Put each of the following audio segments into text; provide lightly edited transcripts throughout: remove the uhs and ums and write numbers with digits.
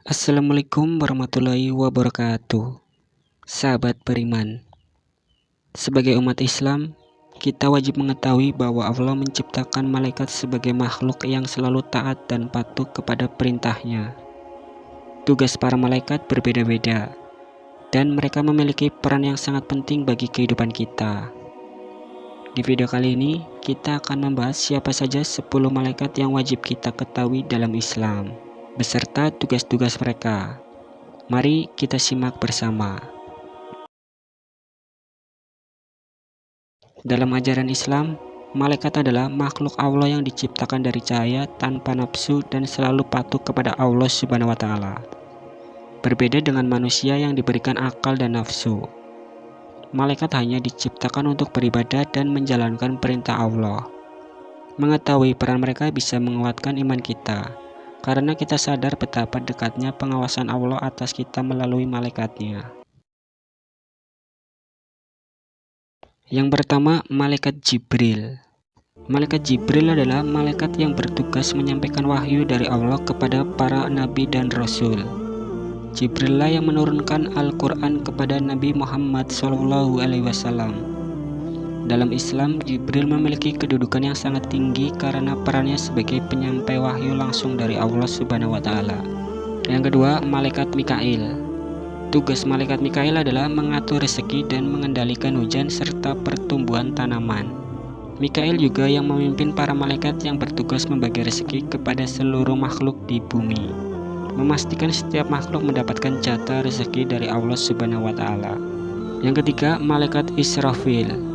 Assalamualaikum warahmatullahi wabarakatuh. Sahabat beriman, sebagai umat Islam, kita wajib mengetahui bahwa Allah menciptakan malaikat sebagai makhluk yang selalu taat dan patuh kepada perintahnya. Tugas para malaikat berbeda-beda, dan mereka memiliki peran yang sangat penting bagi kehidupan kita. Di video kali ini, kita akan membahas siapa saja 10 malaikat yang wajib kita ketahui dalam Islam, beserta tugas-tugas mereka. Mari kita simak bersama. Dalam ajaran Islam, malaikat adalah makhluk Allah yang diciptakan dari cahaya tanpa nafsu dan selalu patuh kepada Allah Subhanahu wa Ta'ala. Berbeda dengan manusia yang diberikan akal dan nafsu, malaikat hanya diciptakan untuk beribadah dan menjalankan perintah Allah. Mengetahui peran mereka bisa menguatkan iman kita, karena kita sadar betapa dekatnya pengawasan Allah atas kita melalui malaikatnya. Yang pertama, malaikat Jibril. Malaikat Jibril adalah malaikat yang bertugas menyampaikan wahyu dari Allah kepada para nabi dan rasul. Jibril lah yang menurunkan Al-Quran kepada Nabi Muhammad SAW. Dalam Islam, Jibril memiliki kedudukan yang sangat tinggi karena perannya sebagai penyampai wahyu langsung dari Allah Subhanahu wa Ta'ala. Yang kedua, malaikat Mikail. Tugas malaikat Mikail adalah mengatur rezeki dan mengendalikan hujan serta pertumbuhan tanaman. Mikail juga yang memimpin para malaikat yang bertugas membagi rezeki kepada seluruh makhluk di bumi, memastikan setiap makhluk mendapatkan jatah rezeki dari Allah Subhanahu wa Ta'ala. Yang ketiga, malaikat Israfil.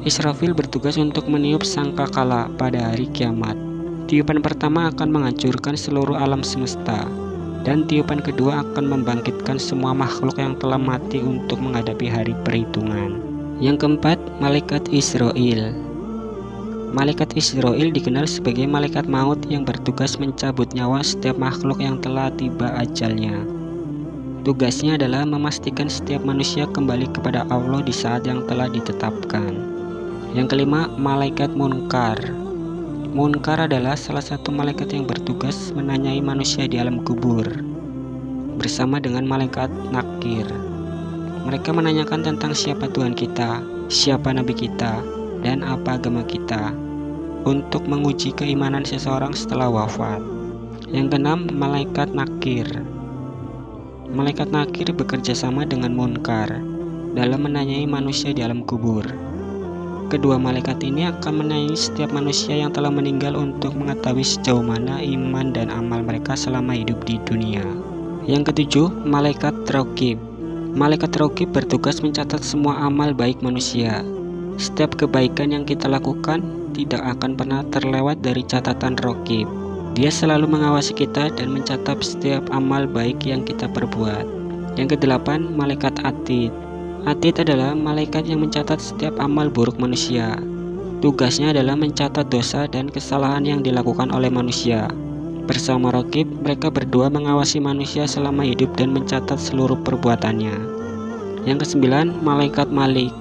Israfil bertugas untuk meniup sangkakala pada hari kiamat. Tiupan pertama akan menghancurkan seluruh alam semesta, dan tiupan kedua akan membangkitkan semua makhluk yang telah mati untuk menghadapi hari perhitungan. Yang keempat, malaikat Israil. Malaikat Israil dikenal sebagai malaikat maut yang bertugas mencabut nyawa setiap makhluk yang telah tiba ajalnya. Tugasnya adalah memastikan setiap manusia kembali kepada Allah di saat yang telah ditetapkan. Yang kelima, malaikat Munkar. Munkar adalah salah satu malaikat yang bertugas menanyai manusia di alam kubur, bersama dengan malaikat Nakir. Mereka menanyakan tentang siapa Tuhan kita, siapa Nabi kita, dan apa agama kita, untuk menguji keimanan seseorang setelah wafat. Yang keenam, malaikat Nakir. Malaikat Nakir bekerja sama dengan Munkar dalam menanyai manusia di alam kubur. Kedua malaikat ini akan menanyai setiap manusia yang telah meninggal untuk mengetahui sejauh mana iman dan amal mereka selama hidup di dunia. Yang ketujuh, malaikat Raqib. Malaikat Raqib bertugas mencatat semua amal baik manusia. Setiap kebaikan yang kita lakukan tidak akan pernah terlewat dari catatan Raqib. Dia selalu mengawasi kita dan mencatat setiap amal baik yang kita perbuat. Yang kedelapan, malaikat Atid. Atid adalah malaikat yang mencatat setiap amal buruk manusia. Tugasnya adalah mencatat dosa dan kesalahan yang dilakukan oleh manusia. Bersama Raqib, mereka berdua mengawasi manusia selama hidup dan mencatat seluruh perbuatannya. Yang kesembilan, malaikat Malik.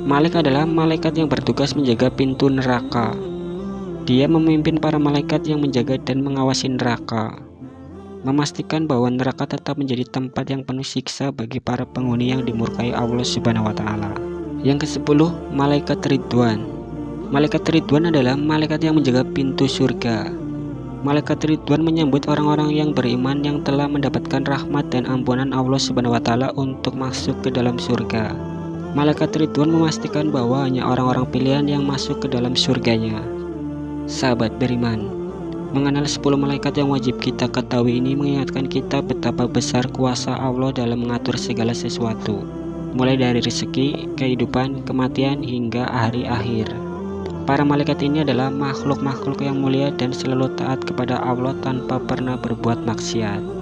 Malik adalah malaikat yang bertugas menjaga pintu neraka. Dia memimpin para malaikat yang menjaga dan mengawasi neraka, memastikan bahwa neraka tetap menjadi tempat yang penuh siksa bagi para penghuni yang dimurkai Allah Subhanahu wa Ta'ala. Yang ke-10, malaikat Ridwan. Malaikat Ridwan adalah malaikat yang menjaga pintu surga. Malaikat Ridwan menyambut orang-orang yang beriman yang telah mendapatkan rahmat dan ampunan Allah Subhanahu wa Ta'ala untuk masuk ke dalam surga. Malaikat Ridwan memastikan bahwa hanya orang-orang pilihan yang masuk ke dalam surganya. Sahabat beriman, mengenal 10 malaikat yang wajib kita ketahui ini mengingatkan kita betapa besar kuasa Allah dalam mengatur segala sesuatu, mulai dari rezeki, kehidupan, kematian, hingga hari akhir. Para malaikat ini adalah makhluk-makhluk yang mulia dan selalu taat kepada Allah tanpa pernah berbuat maksiat.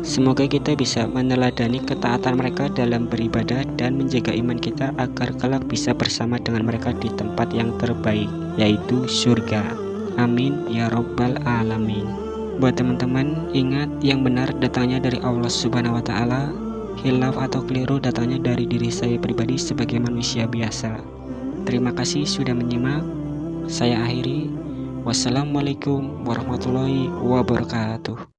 Semoga kita bisa meneladani ketaatan mereka dalam beribadah dan menjaga iman kita agar kelak bisa bersama dengan mereka di tempat yang terbaik, yaitu surga. Amin ya Rabbal Alamin. Buat teman-teman, ingat yang benar datangnya dari Allah Subhanahu wa Ta'ala, khilaf atau keliru datangnya dari diri saya pribadi sebagai manusia biasa. Terima kasih sudah menyimak. Saya akhiri. Wassalamualaikum warahmatullahi wabarakatuh.